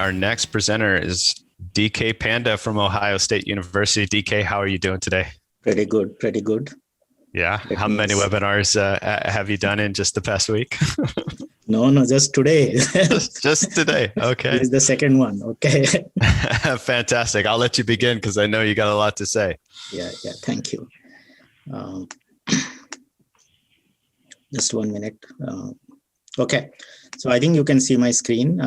our next presenter is DK Panda from Ohio State University. DK, how are you doing today? Pretty good, pretty good. Yeah. How many webinars have you done in just the past week? No, just today. just today. Okay. This is the second one. Okay. Fantastic. I'll let you begin because I know you got a lot to say. Yeah. Thank you. Just 1 minute. Okay. So I think you can see my screen.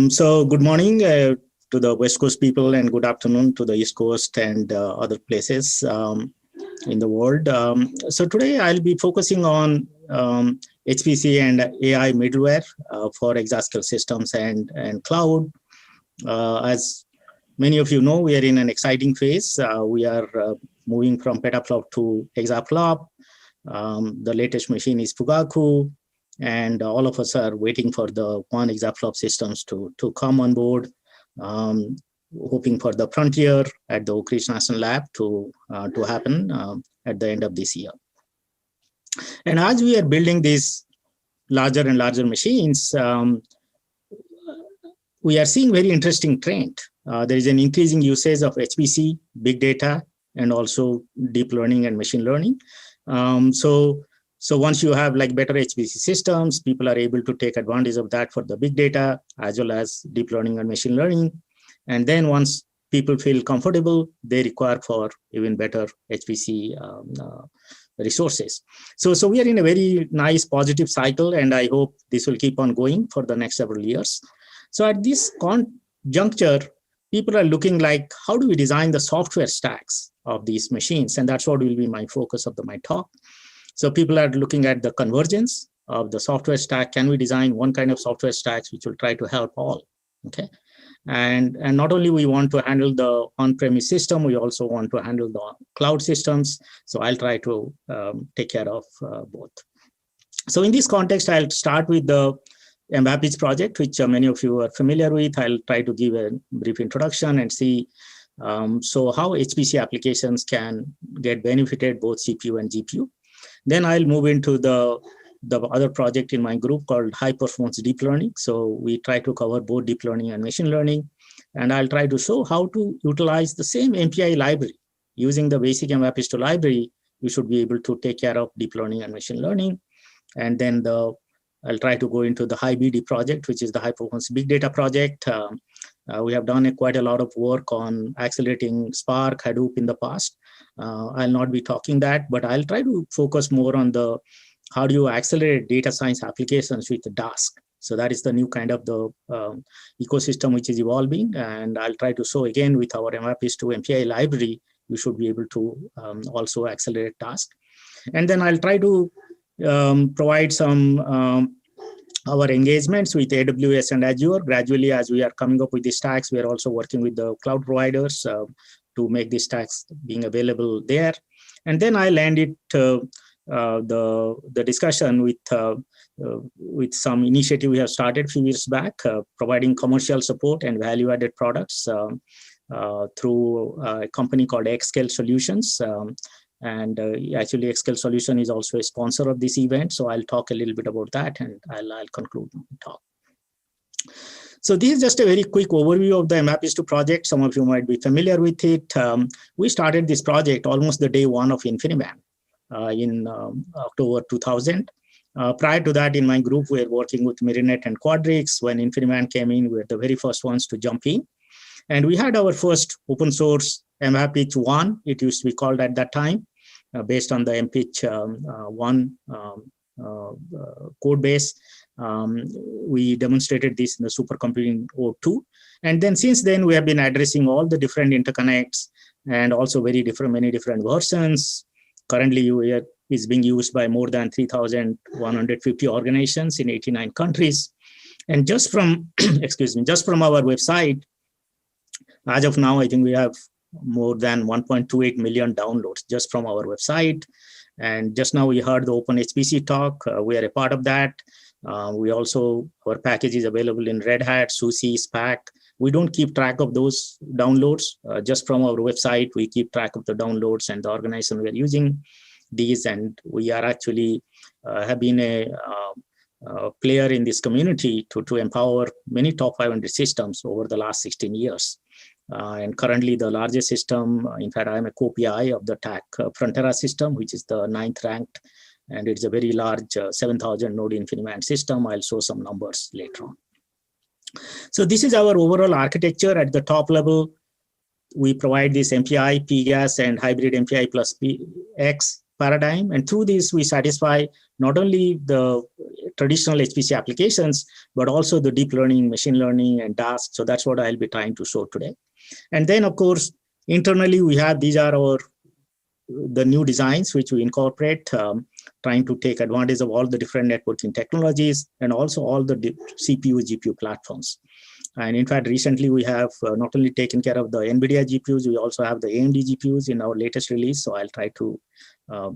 So good morning to the West Coast people and good afternoon to the East Coast and other places in the world. So today I'll be focusing on HPC and AI middleware for Exascale systems and cloud. As many of you know, we are in an exciting phase. We are moving from petaflop to exaflop. The latest machine is Fugaku, and all of us are waiting for the 1 exaflop systems to come on board, hoping for the frontier at the Oak Ridge National Lab to happen at the end of this year. And as we are building these larger and larger machines, we are seeing very interesting trend. There is an increasing usage of HPC, big data, and also deep learning and machine learning. So once you have like better HPC systems, people are able to take advantage of that for the big data as well as deep learning and machine learning. And then once people feel comfortable, they require for even better HPC resources. So we are in a very nice positive cycle, and I hope this will keep on going for the next several years. So at this juncture, people are looking like, how do we design the software stacks of these machines? And that's what will be my focus of my talk. So people are looking at the convergence of the software stack. Can we design one kind of software stacks which will try to help all? Okay. And not only we want to handle the on-premise system, we also want to handle the cloud systems. So I'll try to take care of both. So in this context, I'll start with the MVAPIS project, which many of you are familiar with. I'll try to give a brief introduction and see so how HPC applications can get benefited both CPU and GPU. Then I'll move into the other project in my group called High Performance Deep Learning. So we try to cover both deep learning and machine learning. And I'll try to show how to utilize the same MPI library. Using the basic MVAPIS library, you should be able to take care of deep learning and machine learning. And then I'll try to go into the High BD project, which is the High Performance Big Data project. We have done quite a lot of work on accelerating Spark, Hadoop in the past. I'll not be talking that, but I'll try to focus more on the how do you accelerate data science applications with the Dask. So that is the new kind of the ecosystem which is evolving. And I'll try to show again with our MVAPIS MPI library, you should be able to also accelerate Dask. And then I'll try to provide some our engagements with AWS and Azure. Gradually, as we are coming up with these stacks, we are also working with the cloud providers to make these stacks being available there. And then I'll end it the discussion with some initiative we have started a few years back, providing commercial support and value-added products through a company called Xscale Solutions. Actually, Xscale Solution is also a sponsor of this event. So I'll talk a little bit about that, and I'll conclude my talk. So this is just a very quick overview of the MVAPIS project. Some of you might be familiar with it. We started this project almost the day one of InfiniBand in October 2000. Prior to that, in my group, we were working with Mirinet and Quadrix. When InfiniBand came in, we were the very first ones to jump in. And we had our first open source MVAPIS 1, it used to be called at that time, based on the MPICH 1 code base. We demonstrated this in the supercomputing O2. And then since then, we have been addressing all the different interconnects and also many different versions. Currently, is being used by more than 3,150 organizations in 89 countries. And just from, just from our website, as of now, I think we have more than 1.28 million downloads just from our website. And just now we heard the Open HPC talk. We are a part of that. We also, our package is available in Red Hat, SUSE, SPAC. We don't keep track of those downloads. Just from our website, we keep track of the downloads and the organization we are using these. And we are actually have been a player in this community to empower many top 500 systems over the last 16 years. And currently the largest system, in fact, I am a co-PI of the TAC Frontera system, which is the 9th ranked, and it's a very large 7,000 node InfiniBand system. I'll show some numbers later on. So this is our overall architecture. At the top level, we provide this MPI, PGAS, and hybrid MPI plus PX paradigm. And through this, we satisfy not only the traditional HPC applications, but also the deep learning, machine learning, and task. So that's what I'll be trying to show today. And then, of course, internally, we have, these are the new designs which we incorporate, trying to take advantage of all the different networking technologies and also all the CPU, GPU platforms. And in fact, recently we have not only taken care of the NVIDIA GPUs, we also have the AMD GPUs in our latest release. So I'll try to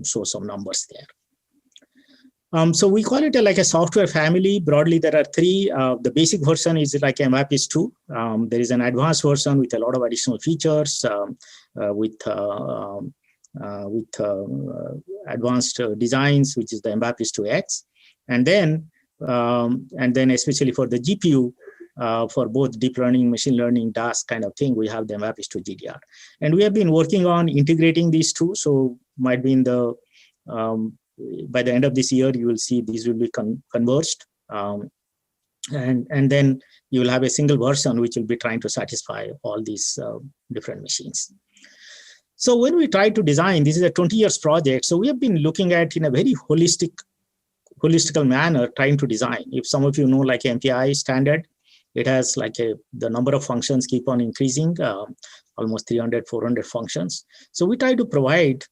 show some numbers there. So we call it like a software family. Broadly, there are three. The basic version is like MAPIS 2. There is an advanced version with a lot of additional features with advanced designs, which is the MAPIS 2X. And then especially for the GPU, for both deep learning, machine learning, DAS kind of thing, we have the MAPIS 2 GDR. And we have been working on integrating these two. So might be in the, by the end of this year, you will see these will be converged. And then you will have a single version which will be trying to satisfy all these different machines. So when we try to design, this is a 20 years project. So we have been looking at in a very holistical manner, trying to design. If some of you know like MPI standard, it has like the number of functions keep on increasing, almost 300, 400 functions. So we try to provide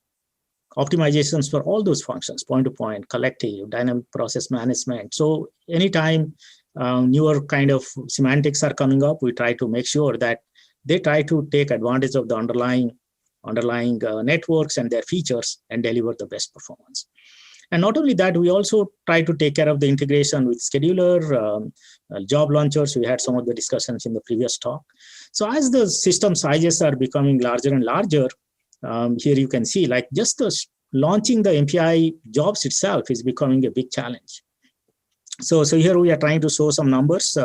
optimizations for all those functions, point-to-point, collective, dynamic process management. So anytime newer kind of semantics are coming up, we try to make sure that they try to take advantage of the underlying networks and their features and deliver the best performance. And not only that, we also try to take care of the integration with scheduler, job launchers. We had some of the discussions in the previous talk. So as the system sizes are becoming larger and larger, here you can see like just launching the MPI jobs itself is becoming a big challenge. So here we are trying to show some numbers.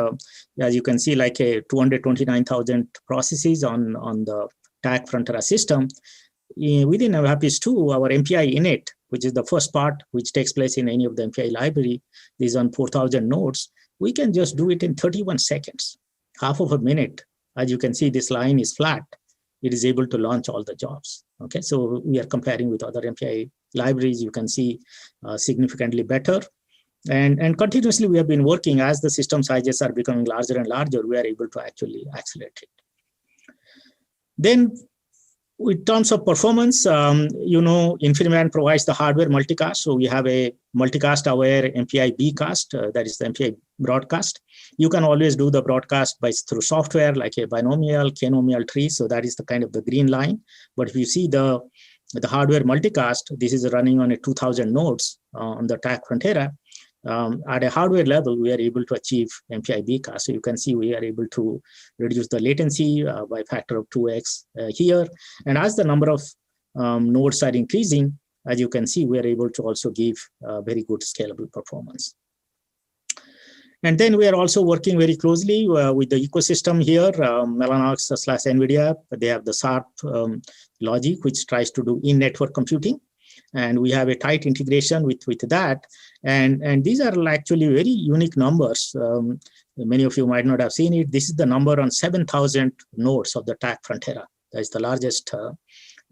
As you can see, like a 229,000 processes on the TAC Frontera system. Within MAPIS 2, our MPI init, which is the first part which takes place in any of the MPI library, is on 4,000 nodes. We can just do it in 31 seconds, half of a minute. As you can see, this line is flat. It is able to launch all the jobs. Okay, so we are comparing with other MPI libraries. You can see significantly better. And continuously, we have been working as the system sizes are becoming larger and larger, we are able to actually accelerate it. Then, in terms of performance, InfiniBand provides the hardware multicast. So we have a multicast-aware MPI bcast, that is the MPI broadcast. You can always do the broadcast through software like a binomial, k-nomial tree. So that is the kind of the green line. But if you see the hardware multicast, this is running on a 2,000 nodes on the TAC Frontera. At a hardware level, we are able to achieve MPI bcast. So you can see we are able to reduce the latency by a factor of 2x here. And as the number of nodes are increasing, as you can see, we are able to also give very good scalable performance. And then we are also working very closely with the ecosystem here, Mellanox/NVIDIA. They have the SARP logic, which tries to do in-network computing. And we have a tight integration with that. And these are actually very unique numbers. Many of you might not have seen it. This is the number on 7,000 nodes of the TAC Frontera. That is the largest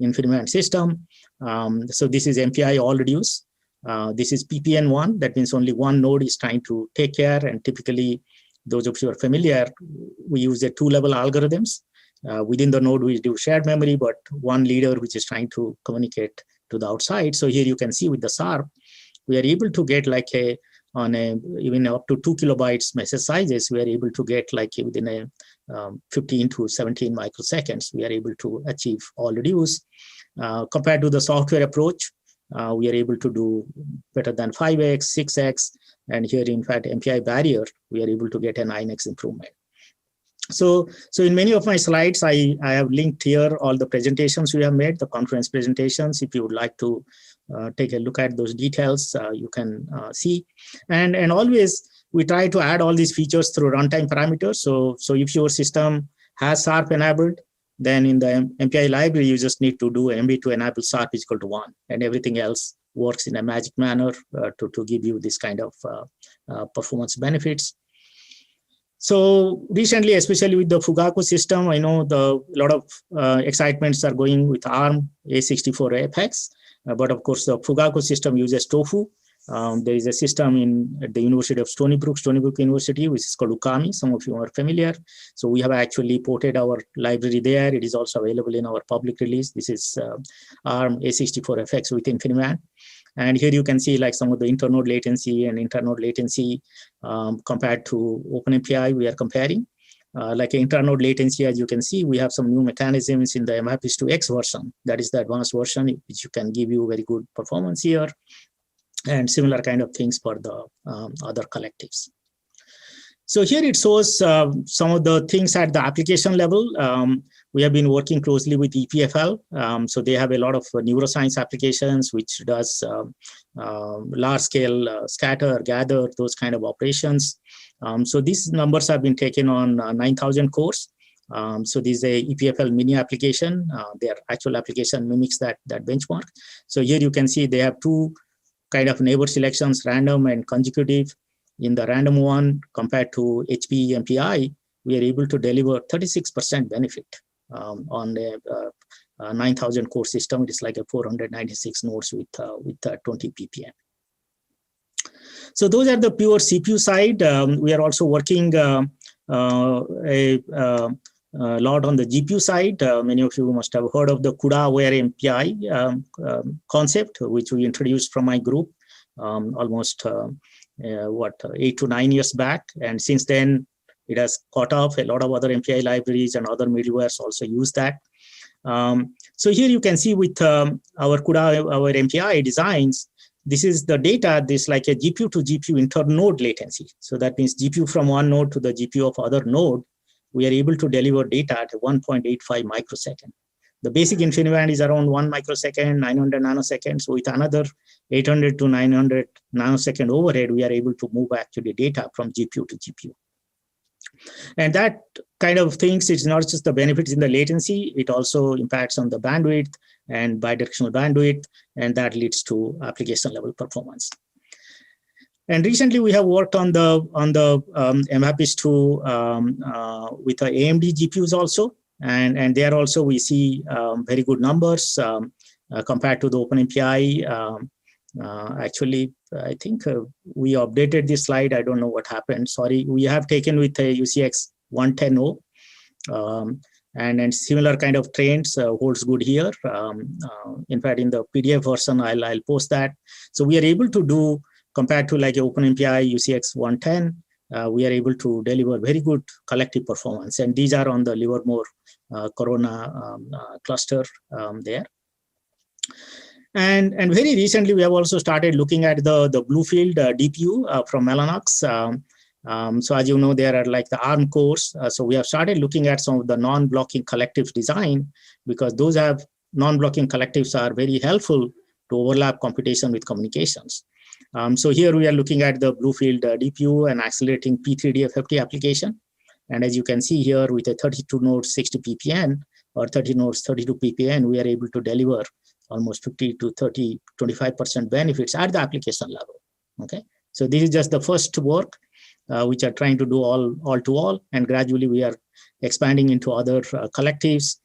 InfiniBand system. So this is MPI all reduce. This is PPN1. That means only one node is trying to take care. And typically, those of you who are familiar, we use a two-level algorithms. Within the node, we do shared memory, but one leader which is trying to communicate to the outside. So here you can see with the SARP, we are able to get like even up to 2 kilobytes message sizes, we are able to get like within a 15 to 17 microseconds, we are able to achieve all reduce. Compared to the software approach, we are able to do better than 5x, 6x, and here in fact MPI barrier, we are able to get a 9x improvement. So in many of my slides, I have linked here all the presentations we have made, the conference presentations. If you would like to take a look at those details, you can see. And always we try to add all these features through runtime parameters. So if your system has SARP enabled, then in the MPI library, you just need to do MB to enable SARP is equal to 1, and everything else works in a magic manner to give you this kind of performance benefits. So recently, especially with the Fugaku system, I know a lot of excitements are going with ARM A64 Apex, but of course the Fugaku system uses Tofu. There is a system at the University of Stony Brook University, which is called Ukami. Some of you are familiar. So we have actually ported our library there. It is also available in our public release. This is ARM A64FX with InfiniBand. And here you can see like some of the internode latency and internode latency compared to OpenMPI we are comparing. Like internode latency, as you can see, we have some new mechanisms in the MHAPIS2X version. That is the advanced version, which you can give you very good performance here. And similar kind of things for the other collectives. So here it shows some of the things at the application level. We have been working closely with EPFL. So they have a lot of neuroscience applications, which does large scale scatter, gather, those kind of operations. So these numbers have been taken on 9,000 cores. So this is a EPFL mini application. Their actual application mimics that benchmark. So here you can see they have two kind of neighbor selections, random and consecutive. In the random one, compared to HPE MPI, we are able to deliver 36% benefit on a 9,000 core system. It is like a 496 nodes with 20 ppm. So those are the pure CPU side. We are also working a lot on the GPU side. Many of you must have heard of the CUDA-aware MPI concept, which we introduced from my group almost 8 to 9 years back. And since then, it has caught up. A lot of other MPI libraries and other middlewares also use that. So here you can see with our CUDA, our MPI designs, this is the data, this like a GPU to GPU internode latency. So that means GPU from one node to the GPU of other node, we are able to deliver data at 1.85 microsecond. The basic InfiniBand is around 1 microsecond, 900 nanoseconds. So with another 800 to 900 nanosecond overhead, we are able to move actually data from GPU to GPU. And that kind of things, it's not just the benefits in the latency, it also impacts on the bandwidth and bidirectional bandwidth, and that leads to application level performance. And recently we have worked on the MHAPIS2 with the AMD GPUs also. And there also we see very good numbers compared to the OpenMPI. Actually, I think we updated this slide. I don't know what happened. Sorry, we have taken with a UCX 110.0. And similar kind of trends holds good here. In fact, in the PDF version, I'll post that. So we are able to do, compared to like OpenMPI UCX 110, we are able to deliver very good collective performance. And these are on the Livermore Corona cluster there. And very recently, we have also started looking at the Bluefield DPU from Mellanox. So as you know, there are like the ARM cores. So we have started looking at some of the non-blocking collectives design, because those have non-blocking collectives are very helpful to overlap computation with communications. So here we are looking at the Bluefield DPU and accelerating P3D-FFT application. And as you can see here, with a 32 nodes 60 ppm or 30 nodes 32 ppm, we are able to deliver almost 50 to 30, 25% benefits at the application level. Okay, so this is just the first work, which are trying to do all to all, and gradually we are expanding into other collectives.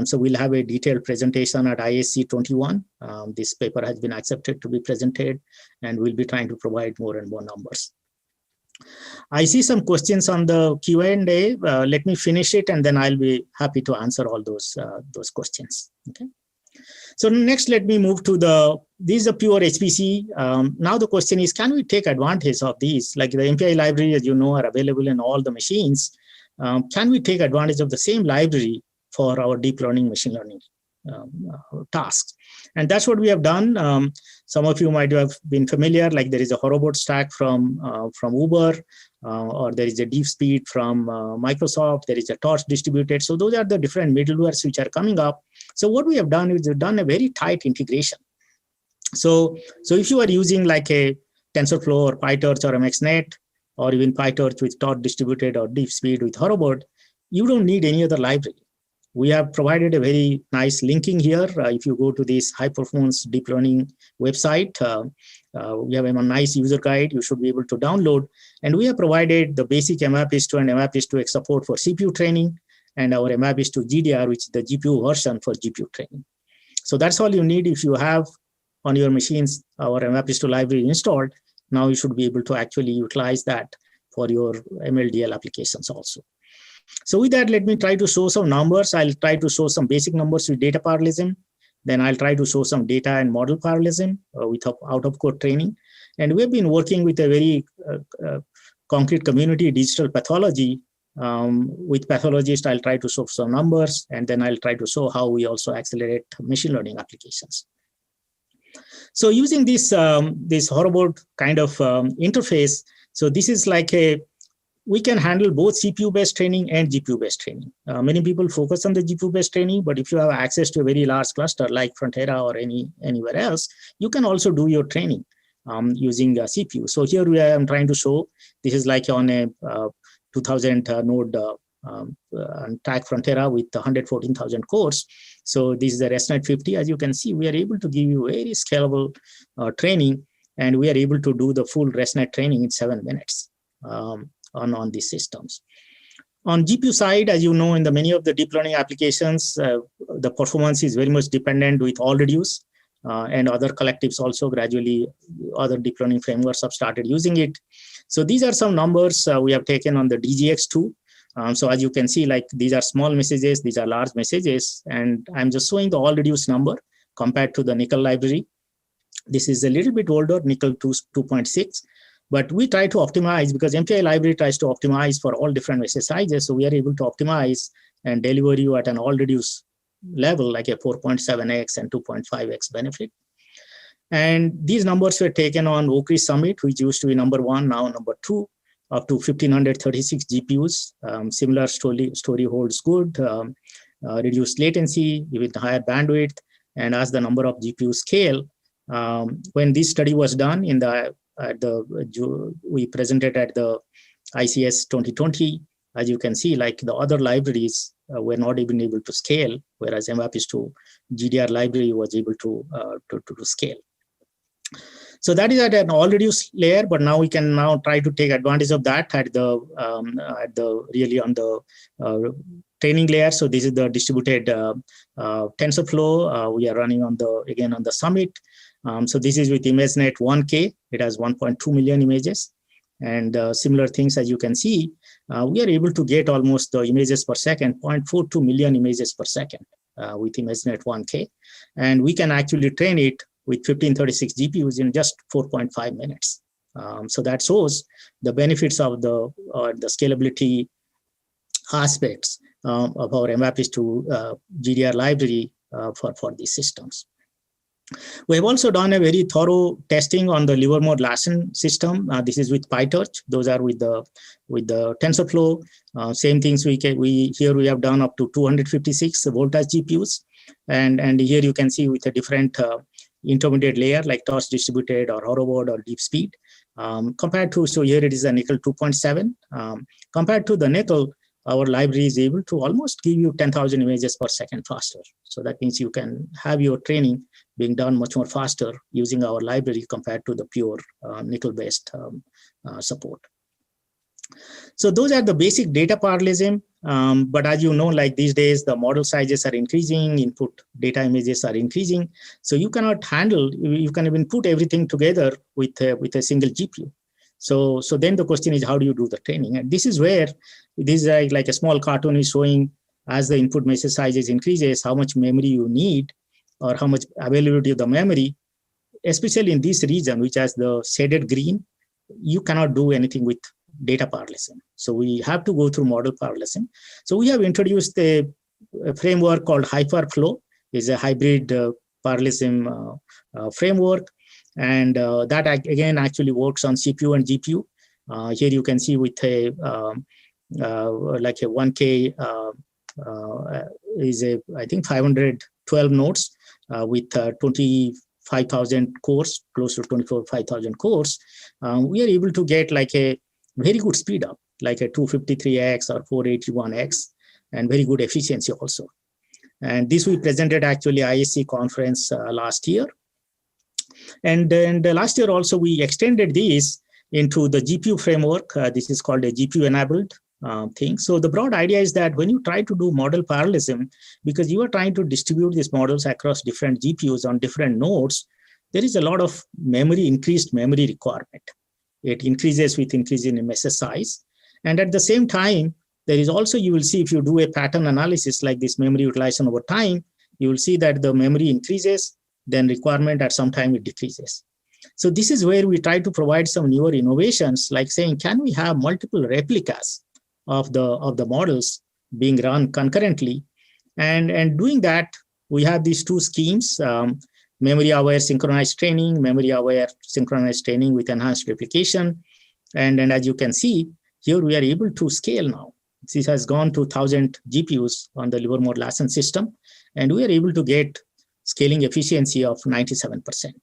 So we'll have a detailed presentation at ISC 21. This paper has been accepted to be presented, and we'll be trying to provide more and more numbers. I see some questions on the Q&A. Let me finish it, and then I'll be happy to answer all those questions. Okay. So next, let me move to this is a pure HPC. Now the question is, can we take advantage of these? Like the MPI library, as you know, are available in all the machines. Can we take advantage of the same library for our deep learning machine learning tasks? And that's what we have done. Some of you might have been familiar, like there is a Horobot stack from Uber. or there is a DeepSpeed from Microsoft, there is a Torch distributed. So those are the different middlewares which are coming up. So what we have done is we've done a very tight integration. So if you are using like a TensorFlow or PyTorch or MXNet, or even PyTorch with Torch distributed or DeepSpeed with Horobot, you don't need any other library. We have provided a very nice linking here. If you go to this high performance deep learning website, we have a nice user guide you should be able to download. And we have provided the basic MAPIS2 and MAPIS2X support for CPU training, and our MAPIS2 GDR, which is the GPU version for GPU training. So that's all you need. If you have on your machines our MAPIS2 library installed, now you should be able to actually utilize that for your MLDL applications also. So with that, let me try to show some numbers. I'll try to show some basic numbers with data parallelism. Then I'll try to show some data and model parallelism with out-of-code training. And we've been working with a very concrete community, digital pathology. With pathologists, I'll try to show some numbers, and then I'll try to show how we also accelerate machine learning applications. So using this Horobot kind of interface, so this is like we can handle both CPU-based training and GPU-based training. Many people focus on the GPU-based training, but if you have access to a very large cluster like Frontera or anywhere else, you can also do your training using CPU. So here I'm trying to show, this is like on a 2000 node track Frontera with 114,000 cores. So this is the ResNet 50. As you can see, we are able to give you very scalable training, and we are able to do the full ResNet training in 7 minutes. On these systems. On GPU side, as you know, in the many of the deep learning applications, the performance is very much dependent with Allreduce and other collectives also. Gradually, other deep learning frameworks have started using it. So these are some numbers we have taken on the DGX2. So as you can see, like these are small messages, these are large messages, and I'm just showing the Allreduce number compared to the Nickel library. This is a little bit older, Nickel 2.6. But we try to optimize because MPI library tries to optimize for all different message sizes. So we are able to optimize and deliver you at an Allreduce level, like a 4.7x and 2.5x benefit. And these numbers were taken on Oak Ridge Summit, which used to be number 1, now number 2, up to 1,536 GPUs. Similar story holds good, reduced latency, with higher bandwidth, and as the number of GPUs scale. When this study was done we presented at the ICS 2020, as you can see, like the other libraries were not even able to scale, whereas MAPIS2 GDR library was able to scale. So that is at an Allreduce layer, but now we can now try to take advantage of that at the really on the training layer. So this is the distributed TensorFlow we are running on the Summit. So this is with ImageNet 1K. It has 1.2 million images, and similar things as you can see. We are able to get almost the images per second, 0.42 million images per second with ImageNet 1K, and we can actually train it with 1536 GPUs in just 4.5 minutes. So that shows the benefits of the scalability aspects of our MAPIS2 GDR library for these systems. We have also done a very thorough testing on the Livermore-Larsen system. This is with PyTorch. Those are with the TensorFlow. Same things we have done up to 256 voltage GPUs, and here you can see with a different intermediate layer like Torch distributed or Horobot or DeepSpeed. Compared to, so here it is a Nickel 2.7. Compared to the Nickel, our library is able to almost give you 10,000 images per second faster. So that means you can have your training being done much more faster using our library compared to the pure Nickel-based support. So those are the basic data parallelism. But as you know, like these days, the model sizes are increasing, input data images are increasing. So you cannot handle, you can even put everything together with a single GPU. So then the question is, how do you do the training? And this is where this is like a small cartoon is showing as the input message sizes increases, how much memory you need or how much availability of the memory, especially in this region, which has the shaded green, you cannot do anything with data parallelism. So we have to go through model parallelism. So we have introduced a framework called HyperFlow. It's a hybrid parallelism framework. And that again actually works on CPU and GPU. Here you can see with a like a 1K is I think 512 nodes with 25,000 cores, close to 25,000 cores. We are able to get like a very good speed up, like a 253x or 481x, and very good efficiency also. And this we presented actually ISC conference last year. And then last year also we extended this into the GPU framework. This is called a GPU enabled thing. So the broad idea is that when you try to do model parallelism, because you are trying to distribute these models across different GPUs on different nodes, there is a lot of increased memory requirement. It increases with increase in message size. And at the same time, there is also, you will see if you do a pattern analysis like this memory utilization over time, you will see that the memory increases, then requirement at some time it decreases. So this is where we try to provide some newer innovations, like saying, can we have multiple replicas of the models being run concurrently? And doing that, we have these two schemes, memory-aware synchronized training, memory-aware synchronized training with enhanced replication. And as you can see, here we are able to scale now. This has gone to 1,000 GPUs on the Livermore Lassen system, and we are able to get scaling efficiency of 97%.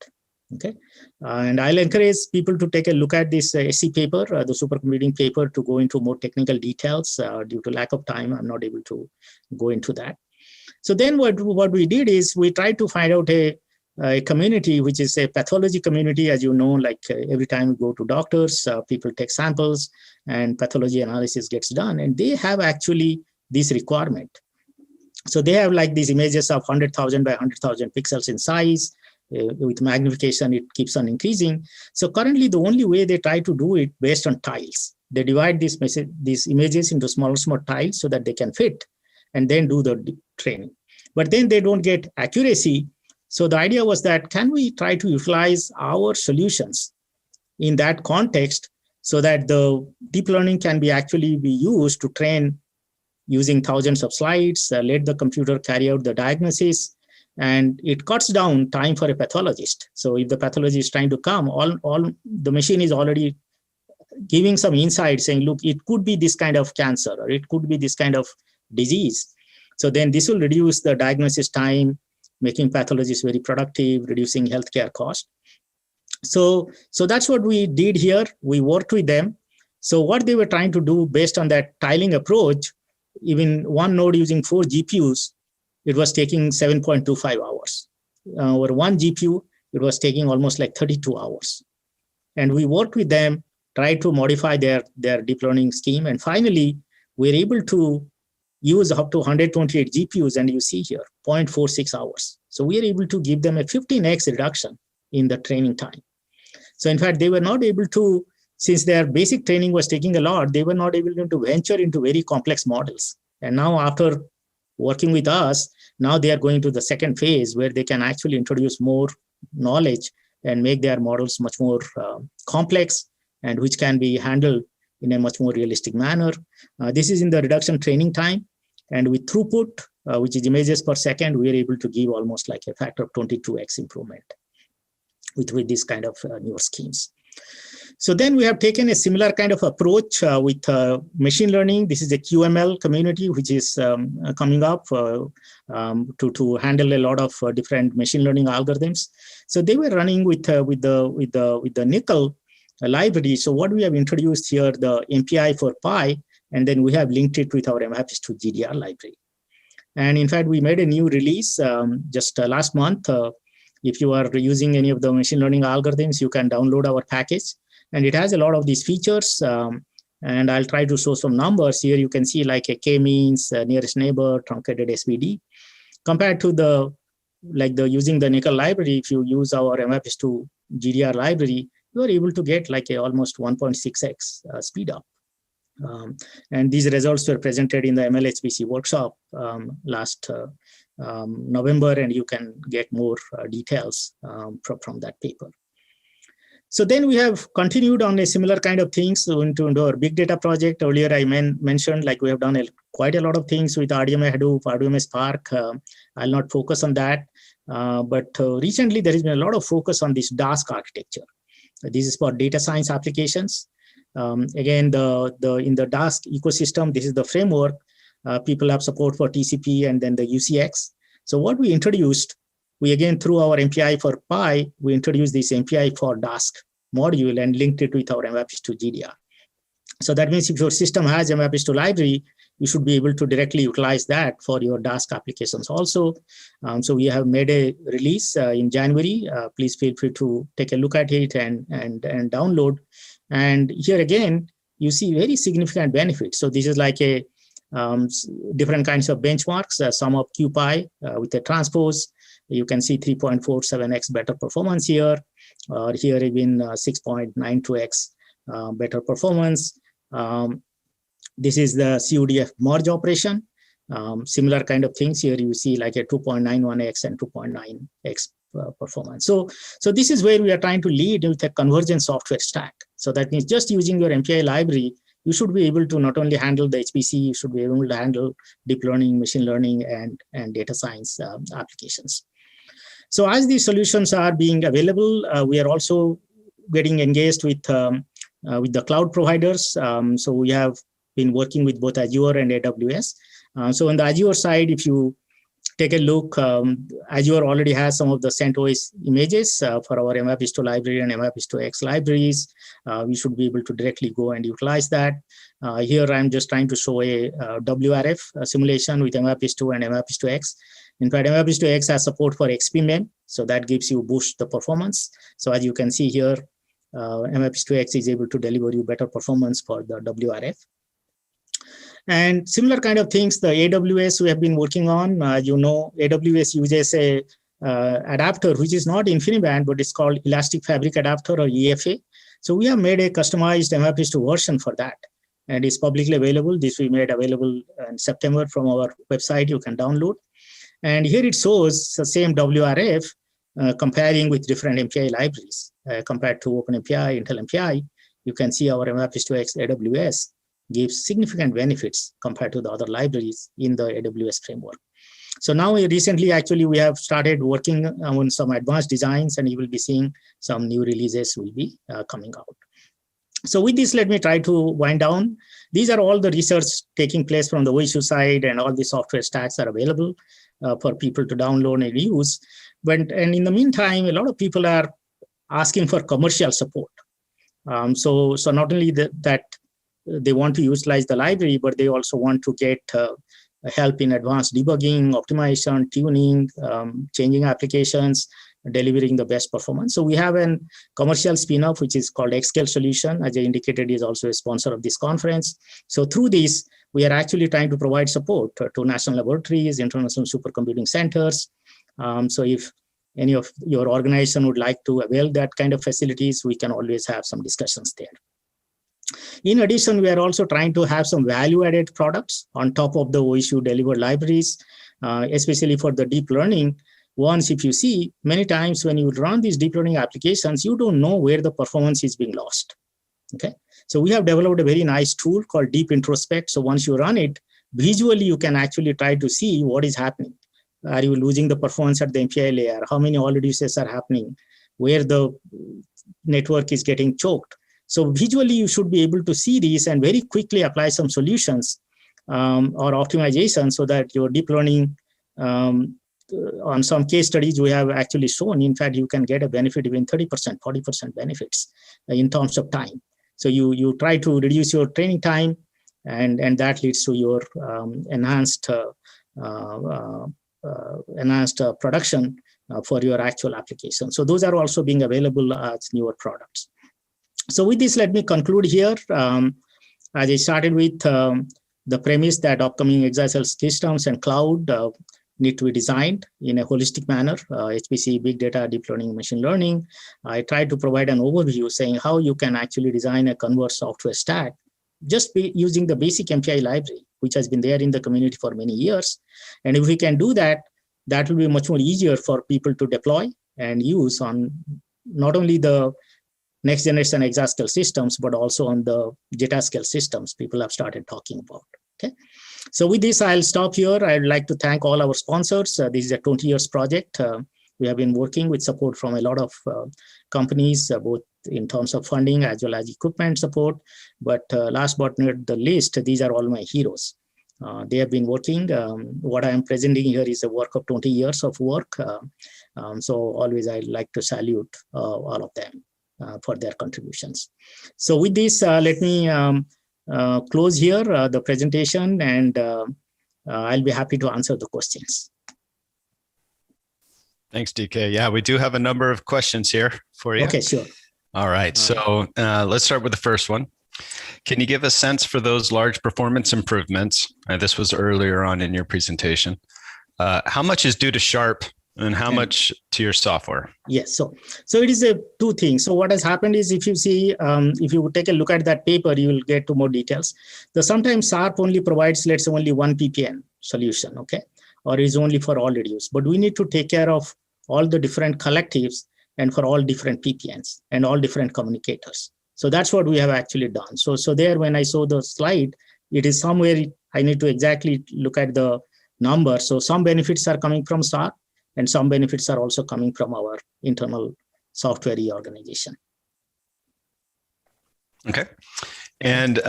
Okay, and I'll encourage people to take a look at this SC paper, the supercomputing paper, to go into more technical details. Due to lack of time, I'm not able to go into that. So then what we did is we tried to find out a community, which is a pathology community. As you know, like every time we go to doctors, people take samples and pathology analysis gets done. And they have actually this requirement. So they have like these images of 100,000 by 100,000 pixels in size. With magnification, it keeps on increasing. So currently, the only way they try to do it based on tiles. They divide these images into small tiles so that they can fit and then do the training. But then they don't get accuracy. So the idea was that, can we try to utilize our solutions in that context so that the deep learning can be actually be used to train using thousands of slides, let the computer carry out the diagnosis, and it cuts down time for a pathologist. So if the pathologist is trying to come, all the machine is already giving some insight saying, look, it could be this kind of cancer, or it could be this kind of disease. So then this will reduce the diagnosis time, making pathologists very productive, reducing healthcare cost. So that's what we did here. We worked with them. So what they were trying to do based on that tiling approach, even one node using 4 GPUs, it was taking 7.25 hours. Or one GPU, it was taking almost like 32 hours. And we worked with them, tried to modify their deep learning scheme. And finally, we're able to use up to 128 GPUs, and you see here, 0.46 hours. So we are able to give them a 15x reduction in the training time. So in fact, they were not able to, since their basic training was taking a lot, they were not able to venture into very complex models. And now after working with us, now they are going to the second phase where they can actually introduce more knowledge and make their models much more complex, and which can be handled in a much more realistic manner. This is in the reduction training time. And with throughput, which is images per second, we are able to give almost like a factor of 22x improvement with this kind of newer schemes. So then we have taken a similar kind of approach with machine learning. This is a QML community, which is coming up to handle a lot of different machine learning algorithms. So they were running with the Nickel library. So what we have introduced here, the MPI for Pi, and then we have linked it with our MFS2 GDR library. And in fact, we made a new release just last month. If you are using any of the machine learning algorithms, you can download our package. And it has a lot of these features. And I'll try to show some numbers here. You can see like a k-means, nearest neighbor, truncated SVD. Compared to using the Nickel library, if you use our MFS2 GDR library, you are able to get like a almost 1.6x speed up. And these results were presented in the MLHPC workshop last November, and you can get more details from that paper. So then we have continued on a similar kind of things into our big data project. Earlier I mentioned like we have done quite a lot of things with RDMA Hadoop, RDMA Spark. I'll not focus on that. But recently there has been a lot of focus on this Dask architecture. This is for data science applications. Again, in the Dask ecosystem, this is the framework. People have support for TCP and then the UCX. So what we introduced, we again, through our MPI for Pi, we introduced this MPI for Dask module and linked it with our MapReduce GDR. So that means if your system has MapReduce library, you should be able to directly utilize that for your Dask applications also. So we have made a release in January. Please feel free to take a look at it and download. And here again, you see very significant benefits. So this is like a different kinds of benchmarks, some of QPy with a transpose. You can see 3.47x better performance here, or here even 6.92x better performance. This is the CUDF merge operation. Similar kind of things here. You see like a 2.91x and 2.9x performance. So this is where we are trying to lead with a convergent software stack. So that means just using your MPI library, you should be able to not only handle the HPC, you should be able to handle deep learning, machine learning, and data science applications. So as these solutions are being available, we are also getting engaged with the cloud providers. So we have been working with both Azure and AWS. So on the Azure side, if you take a look, Azure already has some of the CentOS images for our MapReduce library and MapReduce X libraries. We should be able to directly go and utilize that. Here, I'm just trying to show a WRF simulation with MapReduce and MapReduce X. In fact, MapReduce X has support for XPMEM, so that gives you boost the performance. So as you can see here, MapReduce X is able to deliver you better performance for the WRF. And similar kind of things, the AWS we have been working on. You know, AWS uses a adapter, which is not InfiniBand, but it's called Elastic Fabric Adapter or EFA. So we have made a customized MapReduce version for that. And it's publicly available. This we made available in September from our website. You can download. And here it shows the same WRF comparing with different MPI libraries. Compared to OpenMPI, Intel MPI, you can see our MapReduce X AWS gives significant benefits compared to the other libraries in the AWS framework. So now recently, actually, we have started working on some advanced designs, and you will be seeing some new releases will be coming out. So with this, let me try to wind down. These are all the research taking place from the OSU side, and all the software stacks are available for people to download and use. And in the meantime, a lot of people are asking for commercial support. So not only that they want to utilize the library, but they also want to get help in advanced debugging, optimization, tuning, changing applications, delivering the best performance. So we have a commercial spin-off, which is called Xscale Solution. As I indicated, is also a sponsor of this conference. So through this, we are actually trying to provide support to national laboratories, international supercomputing centers. So if any of your organization would like to avail that kind of facilities, we can always have some discussions there. In addition, we are also trying to have some value-added products on top of the OSU delivered libraries, especially for the deep learning. Once, if you see, many times when you run these deep learning applications, you don't know where the performance is being lost. Okay, so we have developed a very nice tool called Deep Introspect. So once you run it, visually you can actually try to see what is happening. Are you losing the performance at the MPI layer? How many all reduces are happening? Where the network is getting choked? So visually, you should be able to see these and very quickly apply some solutions or optimization so that your deep learning, on some case studies, we have actually shown, in fact, you can get a benefit even 30%, 40% benefits in terms of time. So you try to reduce your training time, and that leads to your enhanced production for your actual application. So those are also being available as newer products. So with this, let me conclude here. As I started with the premise that upcoming exascale systems and cloud need to be designed in a holistic manner, HPC, big data, deep learning, machine learning. I tried to provide an overview saying how you can actually design a converged software stack just using the basic MPI library, which has been there in the community for many years. And if we can do that, that will be much more easier for people to deploy and use on not only the next generation exascale systems, but also on the zetascale systems people have started talking about. Okay. So with this, I'll stop here. I'd like to thank all our sponsors. This is a 20 years project. We have been working with support from a lot of companies, both in terms of funding as well as equipment support. But last but not the least, these are all my heroes. They have been working. What I am presenting here is a work of 20 years of work. So always I like to salute all of them for their contributions. So with this, let me close here the presentation, and I'll be happy to answer the questions. Thanks, DK. Yeah, we do have a number of questions here for you. Okay, sure. All right. So let's start with the first one. Can you give a sense for those large performance improvements? This was earlier on in your presentation. How much is due to Sharp and how much to your software? Yes. So it is two things. So what has happened is, if you see, if you take a look at that paper, you will get to more details. So sometimes Sharp only provides, let's say, only one PPN solution, okay, or is only for all reduce. But we need to take care of all the different collectives and for all different PPNs and all different communicators. So that's what we have actually done. So there, when I saw the slide, it is somewhere I need to exactly look at the number. So some benefits are coming from Sharp, and some benefits are also coming from our internal software organization. Okay. And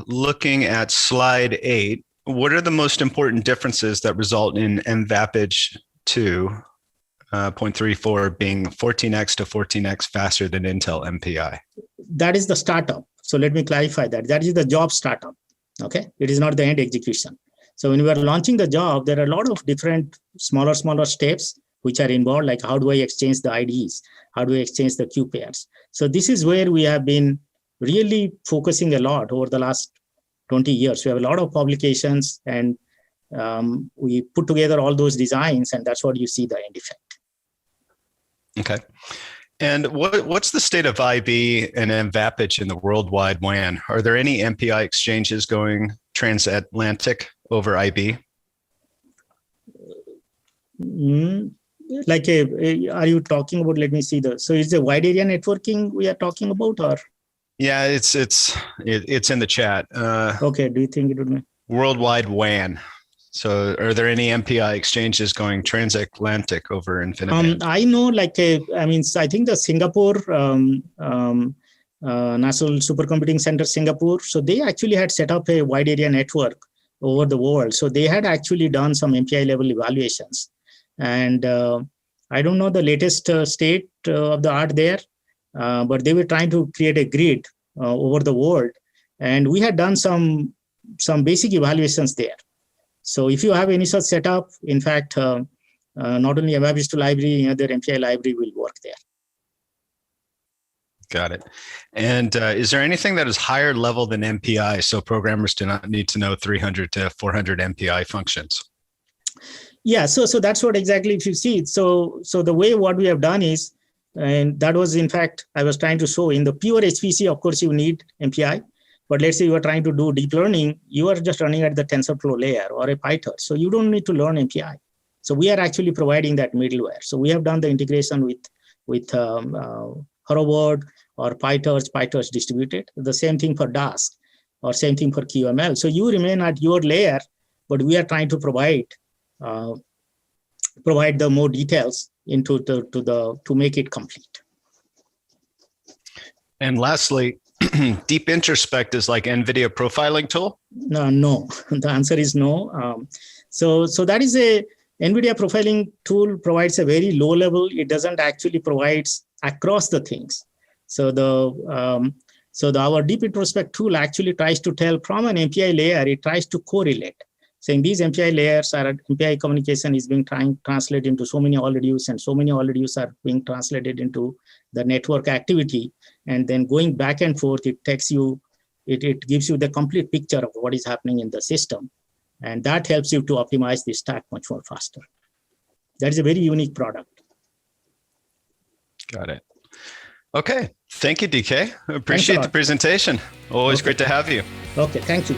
looking at slide 8, what are the most important differences that result in MVAPage 2.34 being 14x to 14x faster than Intel MPI? That is the startup. So let me clarify that. That is the job startup. Okay. It is not the end execution. So when we are launching the job, there are a lot of different smaller steps which are involved, like how do I exchange the IDs? How do I exchange the queue pairs? So this is where we have been really focusing a lot over the last 20 years. We have a lot of publications, and we put together all those designs, and that's what you see the end effect. Okay. And what's the state of IB and MVAPage in the worldwide WAN? Are there any MPI exchanges going transatlantic over IB? Like are you talking about, let me see so is it wide area networking we are talking about, or? Yeah, it's in the chat. Okay, do you think it would be? Worldwide WAN. So are there any MPI exchanges going transatlantic over InfiniBand? I know, I think the Singapore National Supercomputing Center, Singapore, so they actually had set up a wide area network over the world. So they had actually done some MPI level evaluations. And I don't know the latest state of the art there, but they were trying to create a grid over the world. And we had done some basic evaluations there. So if you have any such setup, in fact, not only MVAPage 2 library, other MPI library will work there. Got it. And is there anything that is higher level than MPI, so programmers do not need to know 300 to 400 MPI functions? Yeah, so that's what exactly, if you see it. So the way what we have done is, and that was, in fact, I was trying to show in the pure HPC, of course, you need MPI. But let's say you are trying to do deep learning, you are just running at the TensorFlow layer or a PyTorch. So you don't need to learn MPI. So we are actually providing that middleware. So we have done the integration with Horoword or PyTorch distributed. The same thing for Dask or same thing for QML. So you remain at your layer, but we are trying to provide the more details to make it complete. And lastly, Deep Introspect is like NVIDIA profiling tool? No, the answer is no. So that is a NVIDIA profiling tool provides a very low level. It doesn't actually provides across the things. So our Deep Introspect tool actually tries to tell from an MPI layer, it tries to correlate, saying these MPI layers are MPI communication is being translated into so many all reduce, and so many all reduce are being translated into the network activity. And then going back and forth, it gives you the complete picture of what is happening in the system. And that helps you to optimize the stack much more faster. That is a very unique product. Got it. Okay. Thank you, DK. Appreciate the presentation. Always great to have you. Okay. Thank you.